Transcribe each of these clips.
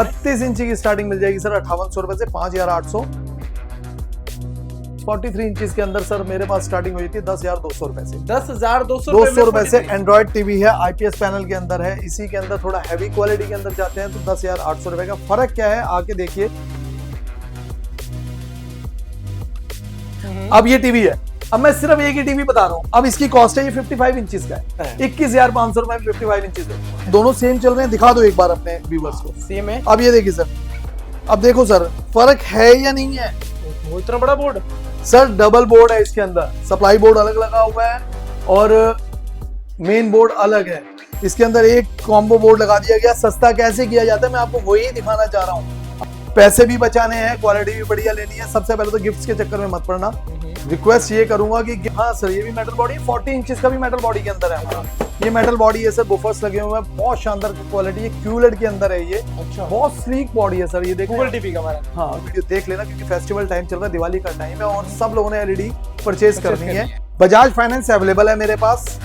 32 इंची की स्टार्टिंग मिल जाएगी सर 5800 रुपए से 5800। 43 इंचेस के अंदर सर मेरे पास स्टार्टिंग हुई थी 10,200 रुपए से। 10,200 रुपए से एंड्रॉइड टीवी है, आईपीएस पैनल के अंदर है। इसी के अंदर थोड़ा हैवी क्वालिटी के अंदर जाते हैं तो 10,800 रुपए का फर्क क्या है आके देखिए। अब ये टीवी है, अब मैं सिर्फ एक ही टीवी बता रहा हूँ। अब इसकी कॉस्ट है ये 55 इंचेस का है, 21,500 रुपए में 55 इंचेस है। दोनों सेम चल रहे हैं, दिखा दो एक बार अपने व्यूवर्स को। सेम है। अब ये देखिए सर, अब देखो सर फर्क है या नहीं है। वो इतना बड़ा बोर्ड सर डबल बोर्ड है इसके अंदर, सप्लाई बोर्ड अलग लगा हुआ है और मेन बोर्ड अलग है। इसके अंदर एक कॉम्बो बोर्ड लगा दिया गया। सस्ता कैसे किया जाता है मैं आपको वही दिखाना चाह रहा हूँ। पैसे भी बचाने हैं, क्वालिटी भी बढ़िया लेनी है। सबसे पहले तो गिफ्ट्स के चक्कर में मत पड़ना। रिक्वेस्ट ये करूंगा कि हाँ सर ये भी मेटल बॉडी है, 40 इंचेस का भी मेटल बॉडी के अंदर है हमारा। ये मेटल बॉडी है सर, बुफर्स लगे हुए हैं, बहुत शानदार क्वालिटी है। क्यूलेट के अंदर है ये। अच्छा, बहुत स्लीक बॉडी है सर। ये देखो गूगल टीवी का हमारा। हाँ वीडियो देख लेना क्योंकि फेस्टिवल टाइम चल रहा है, दिवाली का टाइम है और सब लोगों ने एलईडी परचेज करनी है। बजाज फाइनेंस अवेलेबल है मेरे पास,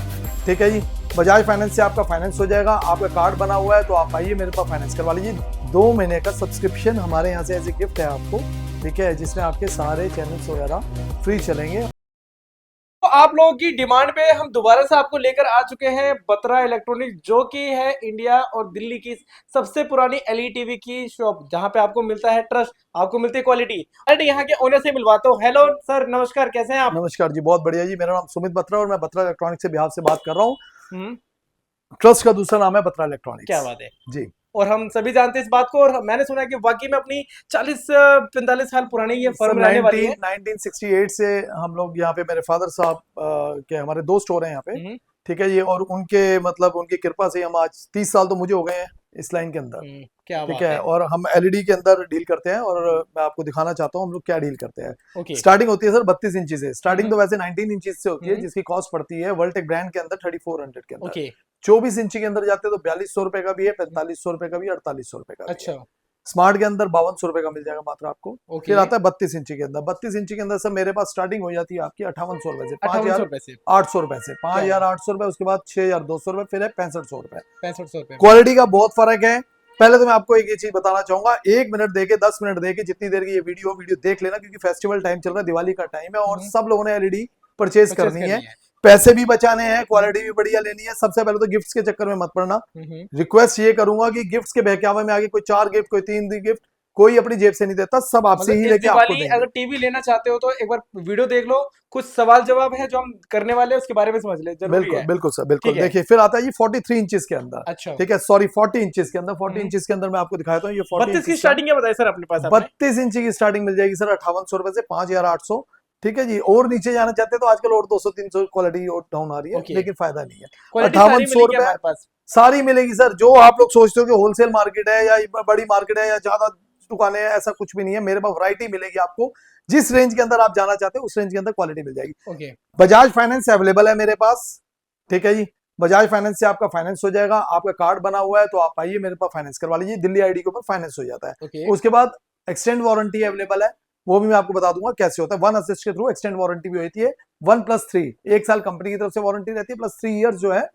ठीक है जी। बजाज फाइनेंस से आपका फाइनेंस हो जाएगा। आपका कार्ड बना हुआ है तो आप आइए मेरे पास फाइनेंस करवा लीजिए। 2 महीने का सब्सक्रिप्शन हमारे यहाँ से एज ए गिफ्ट है आपको, ठीक है, जिसमें आपके सारे चैनल्स वगैरह फ्री चलेंगे। तो आप लोगों की डिमांड पे हम दोबारा से आपको लेकर आ चुके हैं बत्रा इलेक्ट्रॉनिक्स, जो कि है इंडिया और दिल्ली की सबसे पुरानी एलईडी टीवी की शॉप, जहां पे आपको मिलता है ट्रस्ट, आपको मिलती है क्वालिटी। अरे यहाँ के ओनर से मिलवाता हूँ। हेलो सर, नमस्कार, कैसे हैं आप? नमस्कार जी, बहुत बढ़िया जी। मेरा नाम सुमित बत्रा और मैं बत्रा इलेक्ट्रॉनिक्स से बिहार से बात कर रहा हूँ। ट्रस्ट का दूसरा नाम है बत्रा इलेक्ट्रॉनिक्स। क्या बात है जी। और हम सभी जानते हैं इस बात को, और मैंने सुना है कि वाकई में अपनी 40-45 साल पुरानी ये फर्म रहने वाली है। 1968 से हम लोग यहाँ पे, मेरे फादर साहब के हमारे 2 स्टोर हैं यहाँ पे, ठीक है ये। और उनके मतलब उनकी कृपा से हम आज 30 साल तो मुझे हो गए हैं इस लाइन के अंदर, क्या ठीक बात है। और हम एलईडी के अंदर डील करते हैं और मैं आपको दिखाना चाहता हूँ हम लोग क्या डील करते हैं। स्टार्टिंग होती है सर 32 इंची से। स्टार्टिंग तो वैसे 19 इंचीज से होती है, जिसकी कॉस्ट पड़ती है वर्ल्टेक ब्रांड के अंदर 3400 के अंदर। 24 इंची के अंदर जाते हैं तो 4200 रुपए का भी है, 4500 रुपए का भी, 4800 रुपए का। अच्छा। स्मार्ट के अंदर 5200 रुपए का मिल जाएगा मात्र आपको। फिर आता है 32 इंची के अंदर। 32 इंची के अंदर सर मेरे पास स्टार्टिंग हो जाती है आपकी 5800 रुपए से, 5800 रुपए से, 5800 रुपए, उसके बाद 6200 रुपए, फिर है 6500 रुपए। 6500 रुपए। क्वालिटी का बहुत फर्क है। पहले तो मैं आपको एक ये चीज बताना चाहूंगा, 1 मिनट देके 10 मिनट देके जितनी देर की ये वीडियो देख लेना क्योंकि फेस्टिवल टाइम चल रहा है, दिवाली का टाइम है और सब लोगों ने एलईडी परचेज करनी है। पैसे भी बचाने हैं, क्वालिटी भी बढ़िया लेनी है। सबसे पहले तो गिफ्ट्स के चक्कर में मत पड़ना। रिक्वेस्ट ये करूंगा कि गिफ्ट्स के बहकावे में आगे कोई 4 गिफ्ट, कोई 3 गिफ्ट, कोई अपनी जेब से नहीं देता, सब आपसे ही लेके आपको देंगे। अगर टीवी लेना चाहते हो तो एक बार वीडियो देख लो, कुछ सवाल जवाब है जो हम करने वाले हैं उसके बारे में समझ ले। बिल्कुल बिल्कुल सर, बिल्कुल। देखिए फिर आता है ये 43 इंचेस के अंदर। अच्छा, ठीक है, सॉरी 40 इंचेस के अंदर। 40 इंचेस के अंदर मैं आपको दिखाता हूँ। ये 32 की स्टार्टिंग है, बताइए सर अपने पास। 32 इंची की स्टार्टिंग मिल जाएगी सर 5800 रुपए से 5800, ठीक है जी। और नीचे जाना चाहते हैं तो आजकल और 200-300 क्वालिटी और डाउन आ रही है, लेकिन फायदा नहीं है। 5800 रुपए सारी मिलेगी सर। जो आप लोग सोचते हो कि होलसेल मार्केट है या बड़ी मार्केट है या ज्यादा दुकानें हैं, ऐसा कुछ भी नहीं है। मेरे पास वैरायटी मिलेगी आपको, जिस रेंज के अंदर आप जाना चाहते हो उस रेंज के अंदर क्वालिटी मिल जाएगी। बजाज फाइनेंस अवेलेबल है मेरे पास, ठीक है जी। बजाज फाइनेंस से आपका फाइनेंस हो जाएगा। आपका कार्ड बना हुआ है तो आप आइए मेरे पास फाइनेंस करवा लीजिए। दिल्ली आईडी के ऊपर फाइनेंस हो जाता है। उसके बाद एक्सटेंड वारंटी अवेलेबल है, वो भी मैं आपको बता दूंगा कैसे होता है। 1 असिस्ट के थ्रू एक्सटेंड वारंटी भी होती है। 1+3, 1 साल कंपनी की तरफ से वारंटी रहती है, प्लस 3 इयर्स जो है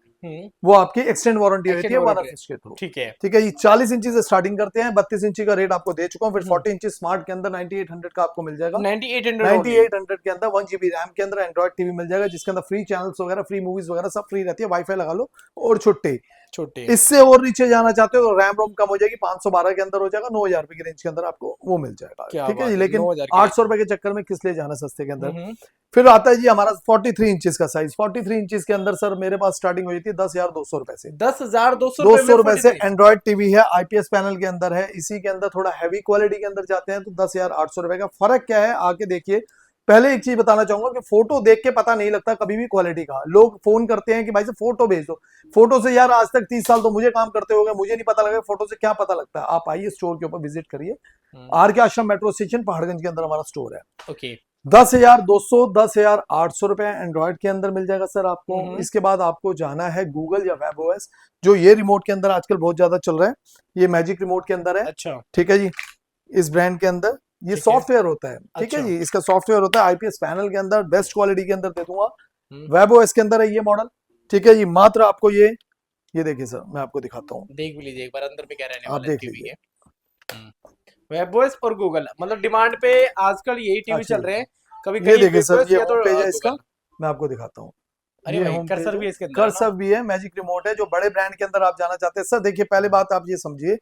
वो आपकी एक्सटेंड वारंटी रहती है 1 असिस्ट के थ्रू, ठीक है। ठीक है, ये 40 इंची से स्टार्टिंग करते हैं। 32 इंची का रेट आपको दे चुका हूँ। फिर 40 इंची स्मार्ट के अंदर 9800 का आपको मिल जाएगा। 9800 के अंदर 1 GB रैम के अंदर एंड्रॉइड टीवी मिल जाएगा, जिसके अंदर फ्री चैनल्स वगैरह, फ्री मूवीज वगैरह सब फ्री रहती है। वाईफाई लगा लो और छुट्टी। इससे और नीचे जाना चाहते हो तो रैम रोम कम हो जाएगी, 512 के अंदर हो जाएगा, 9000 रुपए की रेंज के अंदर आपको वो मिल जाएगा, ठीक है जी। लेकिन 800 रुपए के चक्कर में किस लिए जाना सस्ते के अंदर। फिर आता है जी हमारा 43 इंचेस का साइज। 43 इंचेस के अंदर सर मेरे पास स्टार्टिंग हुई थी 10,200 रुपए से। 10,200 रुपए से एंड्रॉइड टीवी है, आईपीएस पैनल के अंदर है। इसी के अंदर थोड़ा हैवी क्वालिटी के अंदर जाते हैं तो 10,800 रुपए का फर्क क्या है आके देखिए। पहले एक चीज बताना चाहूंगा कि फोटो देख के पता नहीं लगता कभी भी क्वालिटी का। लोग फोन करते हैं कि भाई से फोटो भेज दो। फोटो से यार आज तक 30 साल तो मुझे काम करते हो गए, मुझे नहीं पता लगा फोटो से क्या पता लगता है। आप आइए स्टोर के ऊपर विजिट करिए। आर के आश्रम मेट्रो स्टेशन पहाड़गंज के अंदर हमारा स्टोर है। ओके। 10,200, 10,800 रुपए एंड्रॉइड के अंदर मिल जाएगा सर आपको। इसके बाद आपको जाना है गूगल या वेब ओएस, जो ये रिमोट के अंदर आजकल बहुत ज्यादा चल रहा है। ये मैजिक रिमोट के अंदर है। अच्छा, ठीक है जी। इस ब्रांड के अंदर ये सॉफ्टवेयर होता है, ठीक है जी। इसका सॉफ्टवेयर होता है आईपीएस पैनल के अंदर, बेस्ट क्वालिटी के अंदर दे दूंगा। वेब ओएस के अंदर है ये मॉडल, ठीक है जी। मात्र आपको ये देखिए सर, मैं आपको दिखाता हूँ, देख भी लीजिए एक बार अंदर पे क्या रहने वाला है। आप देख लीजिए। वेब OS और गूगल, मतलब डिमांड पे आजकल यही टीवी अच्छा चल रहे हैं, कभी ये कहीं देखिए वेब सर, OS ये या तो होम पेज है इसका, गूगल। मैं आपको दिखाता हूँ। अरे ये भाई होम कर्सर पेज भी है, है इसके अंदर है ना। कर्सर भी है, मैजिक रिमोट है। जो बड़े ब्रांड के अंदर आप जाना चाहते हैं सर, देखिए पहले बात आप ये समझिए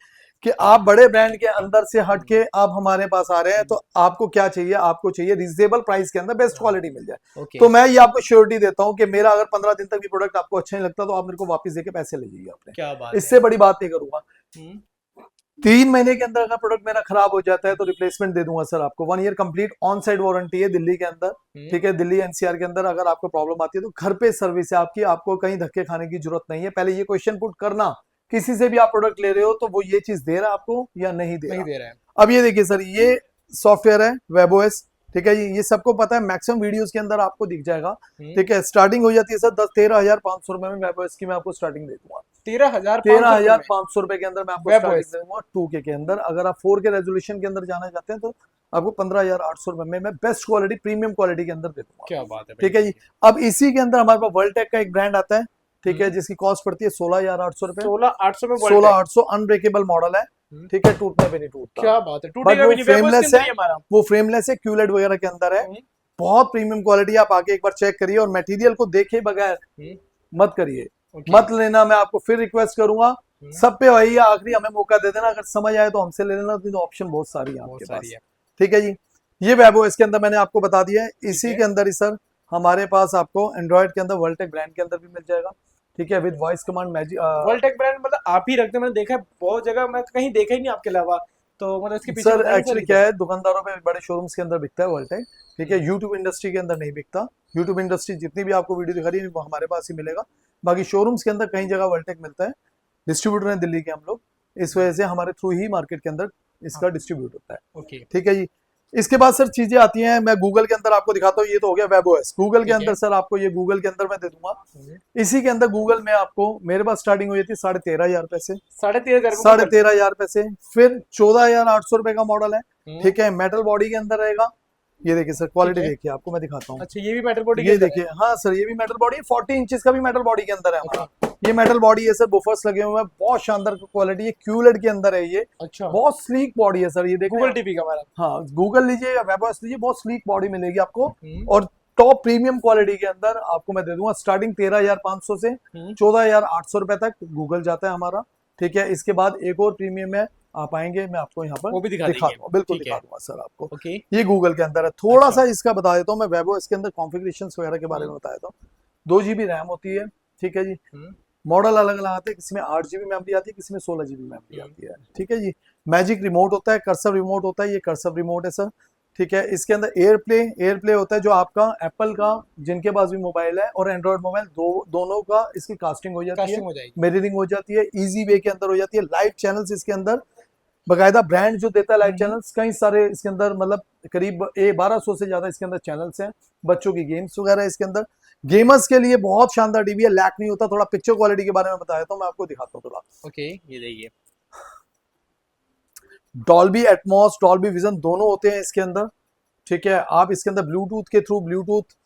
कि आप बड़े ब्रांड के अंदर से हट के आप हमारे पास आ रहे हैं, तो आपको क्या चाहिए? आपको चाहिए रीजनेबल प्राइस के अंदर बेस्ट क्वालिटी मिल जाए। ओके, तो मैं ये आपको श्योरिटी देता हूँ कि मेरा अगर 15 दिन तक भी प्रोडक्ट आपको अच्छा नहीं लगता, तो आप मेरे को वापस देके पैसे ले जाइए अपने, क्या बात है। इससे बड़ी बात नहीं करूंगा। हम्म, 3 महीने के अंदर अगर प्रोडक्ट मेरा खराब हो जाता है तो रिप्लेसमेंट दे दूंगा सर आपको। 1 year complete on side warranty है दिल्ली के अंदर, ठीक है। दिल्ली एनसीआर के अंदर अगर आपको प्रॉब्लम आती है तो घर पे सर्विस है आपकी, आपको कहीं धक्के खाने की जरूरत नहीं है। पहले ये क्वेश्चन पुट करना, किसी से भी आप प्रोडक्ट ले रहे हो तो वो ये चीज दे रहा है आपको या नहीं दे नहीं रहा। दे रहा है। अब ये देखिए सर, ये सॉफ्टवेयर है वेबओएस, ठीक है जी। ये सबको पता है, मैक्सिमम वीडियोस के अंदर आपको दिख जाएगा, ठीक है। स्टार्टिंग हो जाती है सर 13,500 रुपए में वेबओएस की मैं आपको स्टार्टिंग दे दूंगा। 13,500 रुपए के अंदर मैं आपको वेब स्टार्टिंग OS। दे दूंगा 2K के अंदर। अगर आप 4K रेजोल्यूशन के अंदर जाना चाहते हैं तो आपको 15,800 रुपए में मैं बेस्ट क्वालिटी, प्रीमियम क्वालिटी के अंदर दे दूंगा, क्या बात है भाई। ठीक है जी। अब इसी के अंदर हमारे पास वर्ल्टेक का एक ब्रांड आता है, ठीक है, जिसकी कॉस्ट पड़ती है 16,800 रुपए। 16,800 में 16,800 अनब्रेकेबल मॉडल है, ठीक है, टूटने पे नहीं टूटता। क्या बात है, बट टूटेगा वो भी नहीं, वेब OS के फ्रेमलेस अंदर है, ही हमारा। वो फ्रेमलेस है, क्यूलेट वगैरह के अंदर है, बहुत प्रीमियम क्वालिटी। आप आके एक बार चेक करिए और मटेरियल को देखे बगैर मत करिए, मत लेना। मैं आपको फिर रिक्वेस्ट करूंगा, सब पे वही है, आखिरी हमें मौका दे देना। अगर समझ आए तो हमसे ले लेना, तो ऑप्शन बहुत सारी है आपके पास, ठीक है जी। ये वेबो इसके अंदर मैंने आपको बता दिया है। इसी के अंदर ही सर हमारे पास आपको एंड्रॉइड के अंदर वर्ल्टेक ब्रांड के अंदर भी मिल जाएगा, ठीक है, विद वॉइस कमांड मैजिक। वर्ल्टेक ब्रांड मतलब आप ही रखते हैं? मैंने देखा है बहुत जगह, मैं कहीं देखा ही नहीं आपके अलावा, तो मतलब इसके पीछे सर बताइए एक्चुअली क्या है, दुकानदारों पे बड़े शोरूम्स के अंदर बिकता है वर्ल्टेक, ठीक है। यूट्यूब इंडस्ट्री के अंदर नहीं बिकता। यूट्यूब इंडस्ट्री जितनी भी आपको वीडियो दिखा रही है वो हमारे पास ही मिलेगा, बाकी शोरूम्स के अंदर कई जगह वर्ल्टेक मिलता है। डिस्ट्रीब्यूटर है दिल्ली के हम लोग, इस वजह से हमारे थ्रू ही मार्केट के अंदर इसका डिस्ट्रीब्यूट होता है, ओके। ठीक है जी। इसके बाद सर चीजें आती हैं, मैं गूगल के अंदर आपको दिखाता हूँ। ये तो हो गया वेबओएस। गूगल के अंदर सर आपको, ये गूगल के अंदर मैं दे दूंगा। इसी के अंदर गूगल में आपको मेरे पास स्टार्टिंग हुई थी 13,500 रुपए से, 13,500 रुपए से, फिर 14,800 रुपए का मॉडल है, ठीक है। मेटल बॉडी के अंदर रहेगा। ये देखिए सर, क्वालिटी देखिए, आपको मैं दिखाता हूँ। अच्छा, ये भी मेटल बॉडी ये देखिए, हाँ सर, ये भी मेटल बॉडी, 40 इंचेस का भी मेटल बॉडी के अंदर है हमारा। ये मेटल बॉडी है सर, बुफर्स लगे हुए हैं, बहुत शानदार क्वालिटी है, क्यूलेट के अंदर है ये। अच्छा, बहुत स्लीक बॉडी है सर, ये देखो गूगल टीवी का हमारा। हाँ, गूगल लीजिए या वेबओएस लीजिए, बहुत स्लीक बॉडी मिलेगी आपको। और टॉप प्रीमियम क्वालिटी के अंदर आपको मैं दे दूंगा स्टार्टिंग 13,500 से 14,800 रुपए तक गूगल जाता है हमारा, ठीक है। इसके बाद एक और प्रीमियम है, आप आएंगे मैं आपको यहाँ पर वो भी दिखा दूंगा, बिल्कुल दिखा दूंगा सर आपको। ओके। ये गूगल के अंदर है। थोड़ा सा इसका बता देता हूँ मैं, वेबओएस के अंदर कॉन्फ़िगरेशंस वगैरह के बारे में बता देता हूँ। 2 GB रैम होती है, ठीक है जी। मॉडल अलग अलग आते हैं, किसी में 8 GB मेमोरी आती है, किसी में 16 GB मेमोरी आती है, ठीक है जी। मैजिक रिमोट होता है, कर्सर रिमोट होता है, ये कर्सर रिमोट है सर, ठीक है। इसके अंदर एयर प्ले होता है, जो आपका एप्पल का जिनके पास भी मोबाइल है और एंड्रॉइड मोबाइल दोनों का इसकी कास्टिंग हो जाती है, मिररिंग हो जाती है, इजी वे के अंदर हो जाती है। लाइव चैनल्स इसके अंदर बकायदा ब्रांड जो देता है लाइव चैनल्स, कई सारे इसके अंदर, मतलब करीब 1200 से ज्यादा इसके अंदर चैनल्स हैं। बच्चों की गेम्स वगैरह इसके अंदर, गेमर्स के लिए बहुत शानदार टीवी है, लैक नहीं होता। थोड़ा पिक्चर क्वालिटी के बारे में बताया तो मैं आपको दिखाता हूँ थोड़ा। ओके, ये देखिए, डॉल्बी एटमॉस, डॉल्बी विजन दोनों होते हैं इसके अंदर, ठीक है। आप इसके अंदर ब्लूटूथ के थ्रू ब्लूटूथ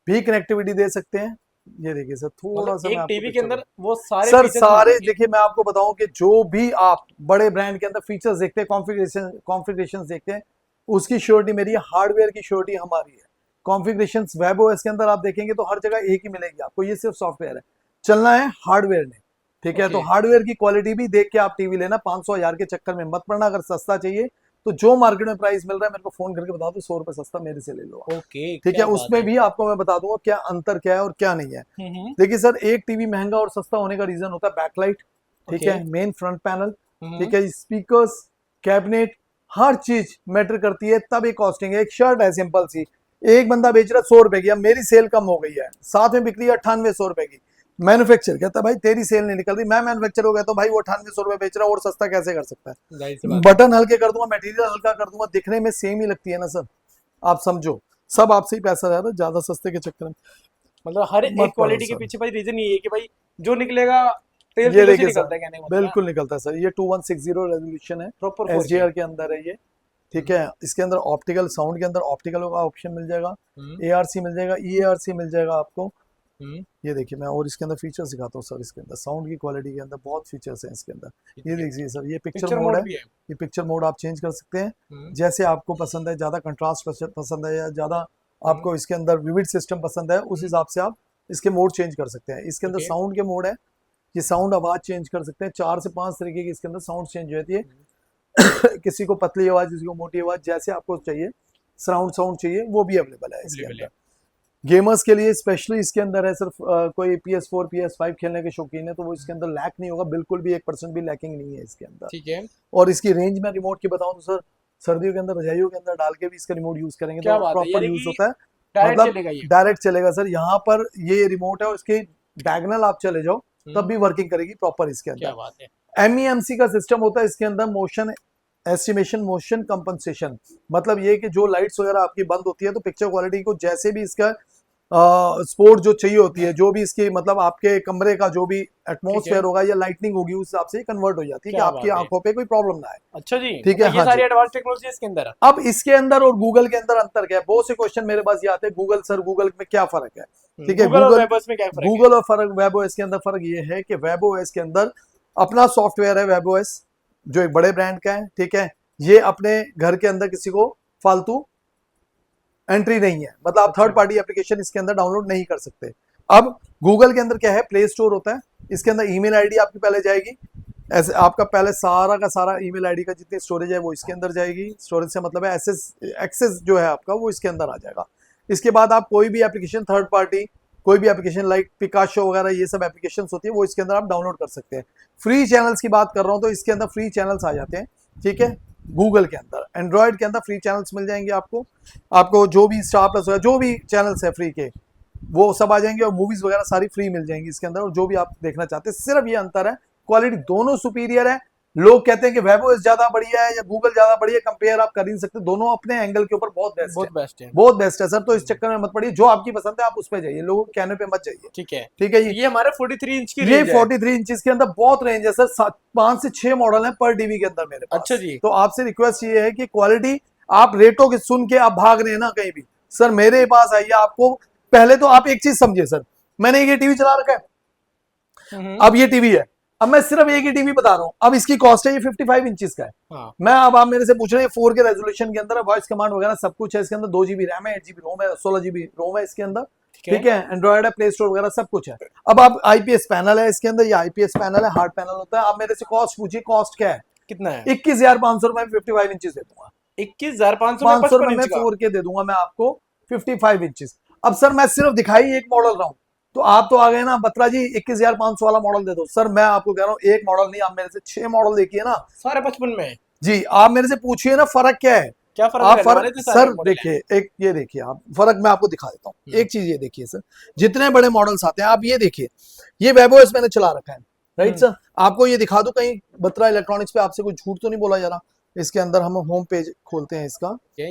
भी कनेक्टिविटी दे सकते हैं। ये देखिए सर, थोड़ा सा एक मैं टीवी के अंदर वो सारे सर फीचर्स सारे देखिए, मैं आपको बताऊं कि जो भी आप बड़े ब्रांड के अंदर फीचर्स देखते हैं, कॉन्फ़िगरेशंस देखते हैं, उसकी श्योरिटी मेरी है, हार्डवेयर की श्योरिटी हमारी है। कॉन्फ़िगरेशंस वेबओएस के अंदर आप देखेंगे तो हर जगह एक ही मिलेगी आपको, ये सिर्फ सॉफ्टवेयर है, चलना है हार्डवेयर ने, ठीक है। तो हार्डवेयर की क्वालिटी भी देख के आप टीवी लेना, 500,000 के चक्कर में मत पड़ना। अगर सस्ता चाहिए तो जो मार्केट में प्राइस मिल रहा है मेरे को फोन करके बता दो, 100 रुपए सस्ता मेरे से ले लो, ओके, ठीक है। उसमें भी आपको मैं बता दूंगा क्या अंतर क्या है और क्या नहीं है। देखिए सर, एक टीवी महंगा और सस्ता होने का रीजन होता है बैकलाइट, ठीक है, मेन फ्रंट पैनल, ठीक है, स्पीकर्स, कैबिनेट, हर चीज मैटर करती है, तब एक कॉस्टिंग है। एक शर्ट है सिंपल सी, एक बंदा बेच रहा है 100 रुपए की, अब मेरी सेल कम हो गई है, साथ में बिक रही है 9800 रुपए की। मैन्युफैक्चर कहता है भाई तेरी सेल नहीं निकल रही, मैं मैन्युफैक्चर हो गया तो भाई वो 9800 रुपए बेच रहा है और सस्ता कैसे कर सकता है। बटन हल्के कर दूंगा, मटेरियल हल्का कर दूंगा, दिखने में सेम ही लगती है ना सर, आप समझो, सब आपसे ही पैसा जा रहा है ज्यादा सस्ते के चक्कर में। मतलब हर एक क्वालिटी के पीछे भाई रीजन ये है कि भाई जो निकलेगा तेल ये से देखिए निकलता है, क्या नहीं मतलब बिल्कुल निकलता है सर। ये 2160 रेजोल्यूशन है, प्रॉपर एसडीआर के अंदर है ये, ठीक है। इसके अंदर ऑप्टिकल, साउंड के अंदर ऑप्टिकल का ऑप्शन मिल जाएगा, एआरसी मिल जाएगा, ईएआरसी मिल जाएगा आपको, ये देखिए मैं और इसके अंदर फीचर्स दिखाता हूँ सर। इसके अंदर साउंड की क्वालिटी के अंदर बहुत फीचर्स हैं इसके अंदर। ये देखिए सर, ये पिक्चर मोड है। ये पिक्चर मोड आप चेंज कर सकते हैं जैसे आपको पसंद है, ज्यादा कंट्रास्ट पसंद है या ज्यादा आपको इसके अंदर विविड सिस्टम पसंद है, उस हिसाब से आप इसके मोड चेंज कर सकते हैं। इसके अंदर साउंड के मोड है, ये साउंड आवाज चेंज कर सकते हैं। 4 से 5 तरीके की इसके अंदर साउंड चेंज होती है। किसी को पतली आवाज, किसी को मोटी आवाज, जैसे आपको चाहिए सराउंड साउंड चाहिए वो भी अवेलेबल है इसके अंदर। गेमर्स के लिए स्पेशली इसके अंदर है, सिर्फ कोई PS4 PS5 खेलने के शौकीन है तो वो इसके अंदर लैक नहीं होगा, बिल्कुल भी 1% भी लैकिंग नहीं है इसके अंदर। ठीक है। और इसकी रेंज में रिमोट की बताऊं तो सर, सर्दियों के अंदर रजाइयों के अंदर डाल के भी इसका रिमोट यूज करेंगे तो प्रॉपर यूज होता है, मतलब डायरेक्ट चलेगा सर। यहाँ पर ये रिमोट है और इसके डायगोनल आप चले जाओ तब भी वर्किंग करेगी प्रॉपर इसके अंदर। MEMC का सिस्टम होता है इसके अंदर, मोशन एस्टिमेशन मोशन कंपनसेशन। मतलब ये कि जो लाइट्स वगैरह आपकी बंद होती है तो पिक्चर क्वालिटी को जैसे भी इसका स्पोर्ट जो चाहिए होती है, जो भी इसकी मतलब आपके कमरे का जो भी एटमॉस्फेयर होगा या लाइटनिंग होगी उस हिसाब से कन्वर्ट हो जाती है कि आपकी आंखों पे कोई प्रॉब्लम ना आए। अच्छा जी, ठीक है। ये सारी एडवांस टेक्नोलॉजी इसके अंदर। अब इसके अंदर और गूगल के अंदर अंतर क्या है? बहुत से क्वेश्चन मेरे पास ये आते हैं, गूगल सर गूगल में क्या फर्क है? ठीक है, गूगल और वेब ओएस के अंदर फर्क ये है कि वेब ओएस के अंदर अपना सॉफ्टवेयर है वेब ओएस, जो एक बड़े ब्रांड का है। ठीक है, ये अपने घर के अंदर किसी को फालतू एंट्री नहीं है, मतलब आप थर्ड पार्टी एप्लीकेशन इसके अंदर डाउनलोड नहीं कर सकते। अब गूगल के अंदर क्या है, प्ले स्टोर होता है, इसके अंदर ईमेल आईडी आपकी पहले जाएगी, ऐसे आपका पहले सारा का सारा ईमेल आईडी का जितनी स्टोरेज है वो इसके अंदर जाएगी। स्टोरेज से मतलब है एक्सेस जो है आपका वो इसके अंदर आ जाएगा। इसके बाद आप कोई भी एप्लीकेशन थर्ड पार्टी, कोई भी एप्लीकेशन लाइक पिकाशो वगैरह ये सब एप्लीकेशन होती है वो इसके अंदर आप डाउनलोड कर सकते हैं। फ्री चैनल्स की बात कर रहा हूँ तो इसके अंदर फ्री चैनल्स आ जाते हैं। ठीक है, गूगल के अंदर एंड्रॉयड के अंदर फ्री चैनल्स मिल जाएंगे आपको जो भी स्टार प्लस वगैरह जो भी चैनल्स है फ्री के वो सब आ जाएंगे, और मूवीज वगैरह सारी फ्री मिल जाएंगी इसके अंदर, और जो भी आप देखना चाहते हैं। सिर्फ ये अंतर है, क्वालिटी दोनों सुपीरियर है। लोग कहते हैं कि वेब ओएस ज्यादा बढ़िया है या गूगल ज्यादा बढ़िया, कंपेयर आप कर ही नहीं सकते, दोनों अपने एंगल के ऊपर बहुत बेस्ट है सर। तो इस चक्कर में मत पड़िए, जो आपकी पसंद है आप उस पे जाइए, लोगों के कहने पे मत जाइए। ठीक है, ठीक है। ये हमारे 43 इंच की ये 43 इंच के अंदर बहुत रेंज है सर, 5 से 6 मॉडल है पर टीवी के अंदर मेरे पास। अच्छा जी। तो आपसे रिक्वेस्ट ये है कि क्वालिटी आप रेटों के सुन के आप भाग रहे हैं ना कहीं भी, सर मेरे पास आइए। आपको पहले तो आप एक चीज समझिए सर, मैंने ये टीवी चला रखा है, अब ये टीवी है, अब मैं सिर्फ एक ही टीवी बता रहा हूँ। अब इसकी कॉस्ट है ये 55 इंचेस का है। हाँ। मैं अब आप मेरे से पूछ रहे हैं 4K रेजोल्यूशन के अंदर है, वॉइस कमांड वगैरह सब कुछ है इसके अंदर, 2 GB रैम है, 8 GB रोम है, 16 GB रोम है इसके अंदर। ठीक है, एंड्रॉइड है, प्ले स्टोर वगैरह सब कुछ है। अब आप IPS पैनल है इसके अंदर, ये IPS पैनल है, हार्ड पैनल होता है। आप मेरे से कॉस्ट पूछिए, कॉस्ट क्या है? कितना है? 21,500 रुपए में 55 इंचेस दे दूंगा। 21,500 रुपए में 4K दे दूंगा मैं आपको 55 इंचेस। अब सर मैं सिर्फ दिखाई एक मॉडल रहा हूँ, तो आप तो आ गए ना बत्रा जी 21,500 वाला मॉडल दे दो। सर मैं आपको कह रहा हूँ एक मॉडल नहीं, आप मेरे से 6 मॉडल देखिए ना, सारे 55 में जी। आप मेरे से पूछिए ना फर्क क्या है? क्या फर्क आप फर्क सर देखिए, एक ये देखिए आप फर्क मैं आपको दिखा देता हूँ। एक चीज ये देखिए सर, जितने बड़े मॉडल्स आते हैं आप ये देखिए, ये वेब ओएस मैंने चला रखा है, राइट सर। आपको ये दिखा दूं कहीं बत्रा इलेक्ट्रॉनिक्स पे आपसे कोई झूठ तो नहीं बोला जा रहा। इसके अंदर हम होम पेज खोलते हैं इसका, ये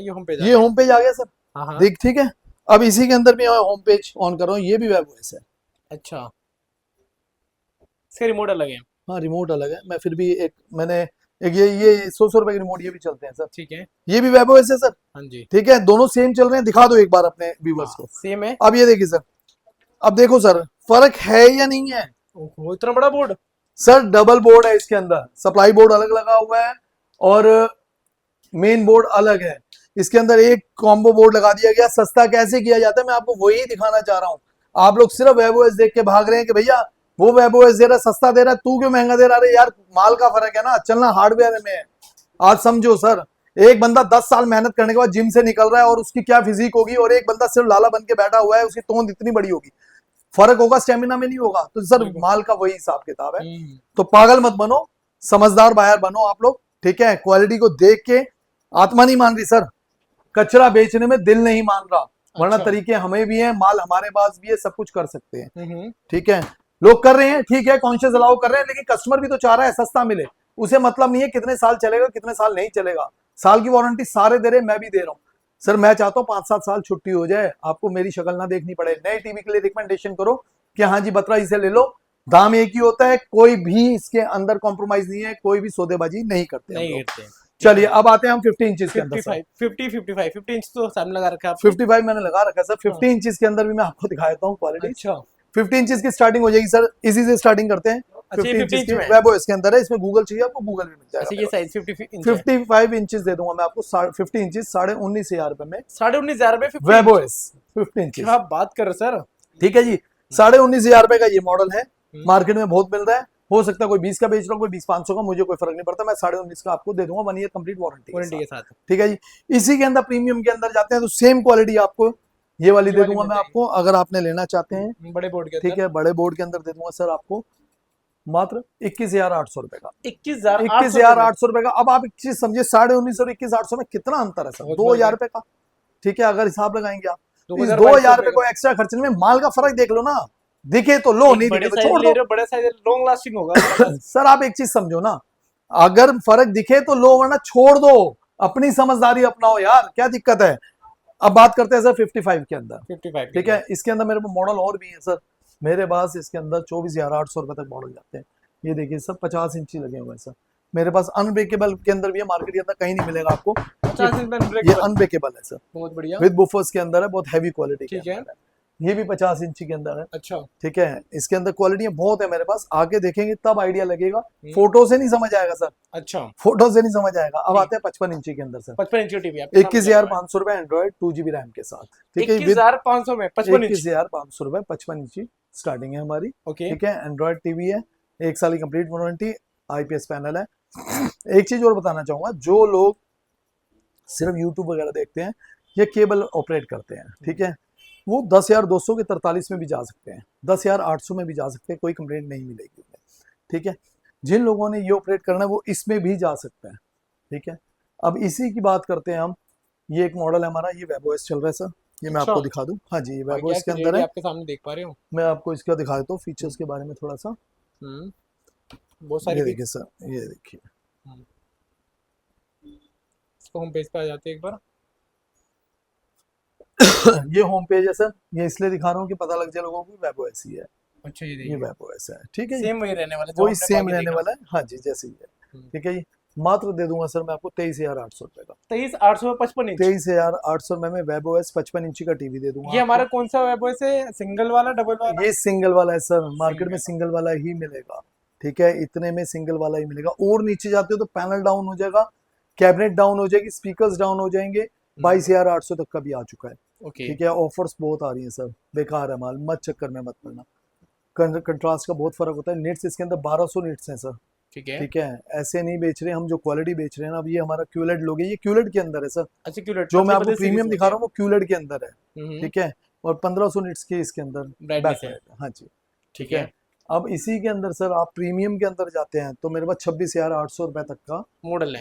होम पेज आ गया सर, देख ठीक है। अब इसी के अंदर भी होम पेज ऑन कर रहा हूँ, ये भी वेब ओएस है। अच्छा, इसका रिमोट अलग है? हाँ रिमोट अलग है, मैं फिर भी मैंने एक ये 100 रुपए के रिमोट ये भी चलते हैं सर। ठीक है, ये भी वेब ओएस है सर। हाँ जी। ठीक है, दोनों सेम चल रहे हैं, दिखा दो एक बार अपने व्यूअर्स को। सेम है। अब ये देखिए सर, अब देखो सर फर्क है या नहीं है? इतना बड़ा बोर्ड सर, डबल बोर्ड है इसके अंदर, सप्लाई बोर्ड अलग लगा हुआ है और मेन बोर्ड अलग है। इसके अंदर एक कॉम्बो बोर्ड लगा दिया गया। सस्ता कैसे किया जाता है मैं आपको वही दिखाना चाह रहा हूँ। आप लोग सिर्फ वेब ओएस देख के भाग रहे हैं कि भैया वो वेब ओएस दे रहा सस्ता दे रहा है, तू क्यों महंगा दे रहा है? यार माल का फर्क है ना, चलना हार्डवेयर में है। आज समझो सर, एक बंदा 10 साल मेहनत करने के बाद जिम से निकल रहा है और उसकी क्या फिजिक होगी, और एक बंदा सिर्फ लाला बन के बैठा हुआ है, उसकी तोंद इतनी बड़ी होगी। फर्क होगा, स्टेमिना में नहीं होगा। तो सर माल का वही हिसाब किताब है। तो पागल मत बनो, समझदार बायर बनो आप लोग। ठीक है, क्वालिटी को देख के आत्मा नहीं मान रही सर, कचरा बेचने में दिल नहीं मान रहा। वरना तरीके हमें भी हैं, माल हमारे पास भी है, सब कुछ कर सकते हैं। ठीक है, लोग कर रहे हैं, ठीक है, कॉन्शियस अलाउ कर रहे हैं, लेकिन कस्टमर भी तो चाह रहा है सस्ता मिले। उसे मतलब नहीं है कितने साल चलेगा कितने साल नहीं चलेगा। साल की वारंटी सारे दे रहे, मैं भी दे रहा हूँ सर। मैं चाहता हूँ 5-7 साल छुट्टी हो जाए, आपको मेरी शक्ल ना देखनी पड़े। नए टीवी के लिए रिकमेंडेशन करो कि हाँ जी बत्रा इसे ले लो, दाम एक ही होता है, कोई भी इसके अंदर कॉम्प्रोमाइज नहीं है, कोई भी सौदेबाजी नहीं करते। चलिए अब आते हैं हम 50 इंचेस के अंदर। 50 इंच तो सामने लगा रखा है 55 मैंने लगा रखा है सर। 50 इंचेस के अंदर भी मैं आपको दिखा देता हूँ क्वालिटी। अच्छा, 50 इंचेस की स्टार्टिंग हो जाएगी सर, इसी से स्टार्टिंग करते हैं। अच्छा, 50 इंचेस की में वेबो इसके अंदर है, इसमें गूगल चाहिए आपको गूगल भी मिल अच्छा, जाएगा। ये साइज 50 इंच है। 55 इंचेस दे दूंगा मैं आपको, 50 इंचेस 19,500 रुपए में 19,500 में 50 वेबो इंच। S 50 inches. क्या बात कर रहे सर। ठीक है जी, 19,500 रुपए का ये मॉडल है, हम्म। मार्केट में बहुत मिल रहा है। हो सकता है कोई 20 का बेच रहा हो, कोई 20,500 का, मुझे कोई फर्क नहीं पड़ता, मैं 19,500 का आपको दे दूंगा 1 ईयर कंप्लीट वारंटी के साथ। ठीक है जी। इसी के अंदर प्रीमियम के अंदर जाते हैं तो सेम क्वालिटी आपको ये वाली दे दूंगा मैं आपको, अगर आपने लेना चाहते हैं बड़े बोर्ड के ठीक है, बड़े बोर्ड के अंदर दे दूंगा सर आपको मात्र 21,800 रुपए का। 21,800 रुपए का। अब आप एक चीज समझिए, 19,500 और 21,800 में कितना अंतर है सर, 2,000 रुपए का। ठीक है, अगर हिसाब लगाएंगे आप इस 2,000 रुपए को एक्स्ट्रा खर्चने में माल का फर्क देख लो ना, दिखे तो लो, नहीं दिखे तो छोड़ दो। बड़े साइज लॉन्ग लास्टिंग होगा। सर आप एक चीज समझो ना, अगर फर्क दिखे तो लो, वरना छोड़ दो, अपनी समझदारी अपनाओ यार, क्या दिक्कत है। अब बात करते हैं सर 55 के अंदर। 55 ठीक है, इसके अंदर मेरे पास मॉडल और भी है सर, मेरे पास इसके अंदर 24,800 रुपए तक मॉडल जाते हैं। ये देखिए सर 50 इंची लगे हुए हैं सर, मेरे पास अनब्रेकेबल के अंदर भी है, मार्केट के अंदर कहीं नहीं मिलेगा आपको। 50 इंच में ये अनब्रेकेबल है सर, बहुत बढ़िया, विद बुफर्स के अंदर है, बहुत हैवी क्वालिटी ठीक है। ये भी 50 इंची के अंदर है। अच्छा, ठीक है, इसके अंदर क्वालिटियां बहुत है मेरे पास, आगे देखेंगे तब आइडिया लगेगा, फोटो से नहीं समझ आएगा सर। अच्छा, फोटो से नहीं समझ आएगा। अब आते हैं 55 इंची के अंदर सर, 55 इंच टीवी 21,500 रुपए एंड्रॉइड 2 GB रैम के साथ। ठीक है, 21,500 में 55 इंच, 21,500 रुपए 55 इंची स्टार्टिंग है हमारी। ओके, ठीक है, एंड्रॉइड टीवी है, 1 साल की कंप्लीट वारंटी, IPS पैनल है। एक चीज और बताना चाहूंगा, जो लोग सिर्फ यूट्यूब वगैरह देखते हैं या केबल ऑपरेट करते हैं, ठीक है, वो 10,200 के 43 में भी जा सकते हैं, 10,800 में भी जा सकते हैं, कोई कंप्लेंट नहीं मिलेगी उन्हें। ठीक है, जिन लोगों ने ये ऑपरेट करना है वो इसमें भी जा सकते हैं। ठीक है, अब इसी की बात करते हैं हम। ये एक मॉडल है हमारा, ये वेबओएस चल रहा है सर, ये मैं आपको दिखा दूं। हाँ जी, ये वेबओएस के अंदर है, आपके सामने देख पा रहे हो। मैं आपको इसका दिखा देता हूँ फीचर्स के बारे में थोड़ा सा। बहुत सारे, ये देखिए सर, ये देखिए, इसको होम पेज पे आ जाते हैं एक बार। ये होम पेज है सर, ये इसलिए दिखा रहा हूँ कि पता लग जाए लोगों को वेबओएस ही है। अच्छा, ये वेबओएस है। ठीक है, सेम वही रहने वाला है, वही सेम रहने वाला है। हाँ जी, जैसे ही है। ठीक है, मात्र दे दूंगा सर मैं आपको 23,800 रुपए का। 23,800 में 55 इंच, 23,800 में मैं वेबओएस 55 इंची का टीवी दे दूंगा। ये हमारा कौन सा वेबओएस है, सिंगल वाला, डबल वाला? ये सिंगल वाला है सर, मार्केट में सिंगल वाला ही मिलेगा। ठीक है, इतने में सिंगल वाला ही मिलेगा, और नीचे जाते हो तो पैनल डाउन हो जाएगा, कैबिनेट डाउन हो जाएगी, स्पीकर्स डाउन हो जाएंगे। 22,800 तक का भी आ चुका है। ठीक है, ऑफर्स बहुत आ रही है सर, बेकार है माल, मत चक्कर में मत पड़ना। कंट्रास्ट का बहुत फर्क होता है। निट्स इसके अंदर 1200 निट्स हैं सर। ठीक है, ऐसे नहीं बेच रहे हम जो क्वालिटी बेच रहे हैं ना। अब ये हमारा क्यूलेट लोगे, ये क्यूलेट के अंदर है सर। अच्छा, क्यूलेट जो मैं आपको प्रीमियम दिखा रहा हूँ वो क्यूलेट के अंदर है। ठीक है, और 1500 निट्स के इसके अंदर बैकलाइट है। हाँ जी, ठीक है। अब इसी के अंदर सर आप प्रीमियम के अंदर जाते हैं तो मेरे पास 26,800 रुपए तक का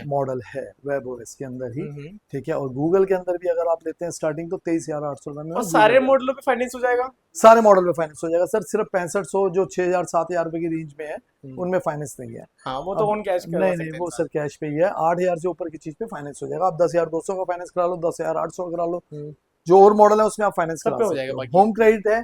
मॉडल है वेबओएस के अंदर ही। ठीक है, और गूगल के अंदर भी अगर आप लेते हैं स्टार्टिंग तो 23,800 रुपए में। और सारे मॉडलों पे फाइनेंस हो जाएगा? सारे मॉडल पे फाइनेंस हो जाएगा सर, सिर्फ 6500 जो 6,000 7,000 रुपए की रेंज में है उनमें फाइनेंस नहीं है। हाँ, वो तो ऑन कैश नहीं, वो सर कैश पे ही है। 8,000 से ऊपर की चीज पे फाइनेंस हो जाएगा। आप 10,200 का फाइनेंस करा लो, 10,800 का करा लो, जो और मॉडल है उसमें आप फाइनेंस करा सकते हो। होम क्रेडिट है,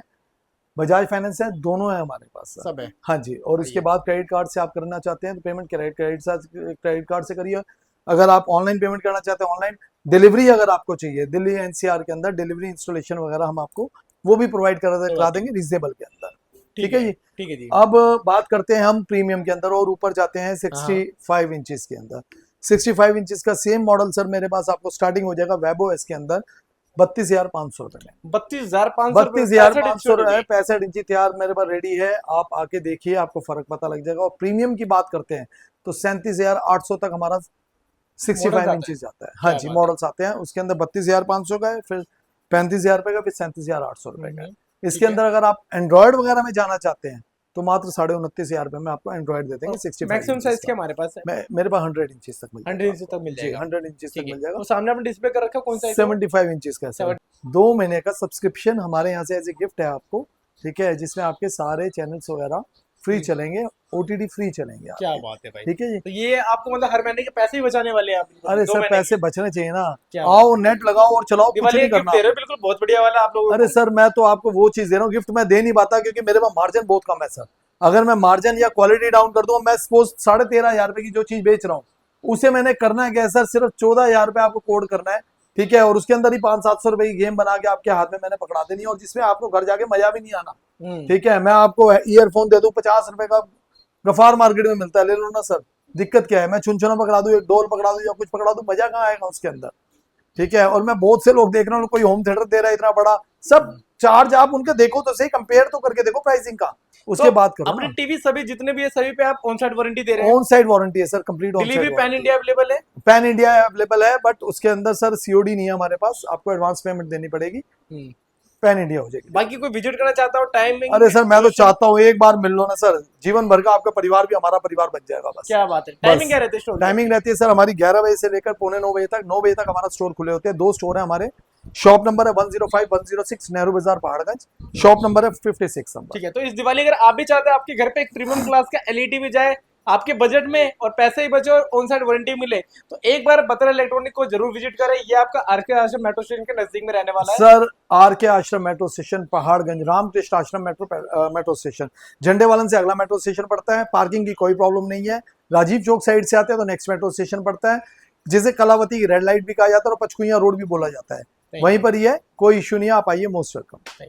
बजाज फाइनेंस है, दोनों है हमारे पास सर। सब है। हाँ जी, और उसके बाद क्रेडिट कार्ड से आप करना चाहते हैं तो पेमेंट क्रेडिट कार्ड से करिए। अगर आप ऑनलाइन पेमेंट करना चाहते हैं ऑनलाइन, डिलीवरी अगर आपको चाहिए दिल्ली NCR के अंदर, डिलीवरी इंस्टॉलेशन वगैरह हम आपको वो भी प्रोवाइड करा देंगे रीजनेबल के अंदर। ठीक है जी, ठीक है जी। अब बात करते हैं हम प्रीमियम के अंदर और ऊपर जाते हैं 65 इंचेस के अंदर। 65 इंचेस का सेम मॉडल सर मेरे पास आपको स्टार्टिंग हो जाएगा वेबओएस के अंदर 32,500 रुपए में। 32,500 रुपए 65 इंची तैयार मेरे पास रेडी है, आप आके देखिए, आपको फर्क पता लग जाएगा। और प्रीमियम की बात करते हैं तो 37,800 तक हमारा 65 इंचेस जाता है। हाँ जी, मॉडल्स आते हैं, उसके अंदर 32,500 का है, फिर 35,000 रुपए का, फिर 37,800 रुपए का है। इसके अंदर अगर आप एंड्रॉइड वगैरह में जाना चाहते हैं तो मात्र 29,500 रुपए में आपको एंड्रॉइड दे देंगे। 65 मैक्सिमम साइज क्या हमारे पास है? मेरे पास 100 इंचेस तक मिल जाएगा। 100 इंच तक मिल जाएगा। 100 इंचेस तक मिल जाएगा। तो सामने आपने डिस्प्ले कर रखा कौन सा है? 75 इंचेस का सर। 2 महीने का सब्सक्रिप्शन हमारे यहाँ से एज ए गिफ्ट है आपको। ठीक है, जिसमें आपके सारे चैनल्स वगैरह फ्री चलेंगे, OTT फ्री चलेंगे। क्या बात है भाई। ठीक है जी, तो ये आपको मतलब हर महीने के पैसे ही बचाने वाले हैं आप? अरे सर पैसे बचने चाहिए ना, आओ नेट लगाओ और चलाओ, कुछ नहीं करना। बिल्कुल बहुत बढ़िया वाला आप लोगों को। अरे सर मैं तो आपको वो चीज दे रहा हूँ, गिफ्ट मैं दे नहीं पाता क्योंकि मेरे पास मार्जिन बहुत कम है सर। अगर मैं मार्जिन या क्वालिटी डाउन कर दूं, मैं सपोज 13,500 रुपए की जो चीज बेच रहा हूँ उसे मैंने करना है क्या सर, सिर्फ 14,000 रुपए आपको कोड करना है। ठीक है, और उसके अंदर ही 500-700 रुपए की गेम बना के आपके हाथ में मैंने पकड़ा देनी है, और जिसमें आपको घर जाके मजा भी नहीं आना। ठीक है, मैं आपको ईयरफोन दे दूं 50 रुपए का, गफार मार्केट में मिलता है, ले लो ना सर, दिक्कत क्या है? मैं चुनचुना पकड़ा दूं, एक डोल पकड़ा दूं या कुछ पकड़ा दूं, मजा कहाँ आएगा उसके अंदर? ठीक है, और मैं बहुत से लोग देख रहा हूँ, कोई होम थिएटर दे रहा है इतना बड़ा, सब चार्ज आप उनके देखो तो सही, कंपेयर तो करके देखो प्राइसिंग का, उसके बाद करो। अपने टीवी सभी जितने भी है सभी पे आप ऑन साइड वारंटी दे रहे हैं? ऑन साइड वारंटी है sir, complete on side. Delivery pan India available है? पैन इंडिया अवेलेबल है, बट उसके अंदर सर सीओडी नहीं है हमारे पास, आपको एडवांस पेमेंट देनी पड़ेगी, पैन इंडिया हो जाएगी। बाकी कोई विजिट करना चाहता हो टाइमिंग? अरे सर मैं तो चाहता हूँ एक बार मिल लो ना सर, जीवन भर का आपका परिवार भी हमारा परिवार बन जाएगा बस। क्या बात है। टाइमिंग क्या रहती है स्टोर? टाइमिंग रहती है सर हमारी 11 बजे से लेकर पौने 9 बजे तक, 9 बजे तक हमारा स्टोर खुले होते हैं। 2 स्टोर है हमारे, शॉप नंबर है 105-106 नेहरू बाजार पहाड़गंज, शॉप नंबर है 56 नंबर। ठीक है, तो इस दिवाली अगर आप भी चाहते हैं आपके घर पे एक प्रीमियम क्लास का एलईडी भी जाए आपके बजट में और पैसे ही बचे और ऑन साइड वारंटी मिले, तो एक बार बत्रा इलेक्ट्रॉनिक को जरूर विजिट करें। ये आपका आरके आश्रम मेट्रो स्टेशन के नजदीक में रहने वाला है सर। आरके आश्रम मेट्रो स्टेशन पहाड़गंज, रामकृष्ण आश्रम मेट्रो स्टेशन, झंडे वालन से अगला मेट्रो स्टेशन पड़ता है। पार्किंग की कोई प्रॉब्लम नहीं है। राजीव चौक साइड से आते हैं तो नेक्स्ट मेट्रो स्टेशन पड़ता है, जिसे कलावती रेड लाइट भी कहा जाता है और पचकुइया रोड भी बोला जाता है, वहीं पर ही है, कोई इश्यू नहीं है, आप आइए, मोस्ट वेलकम।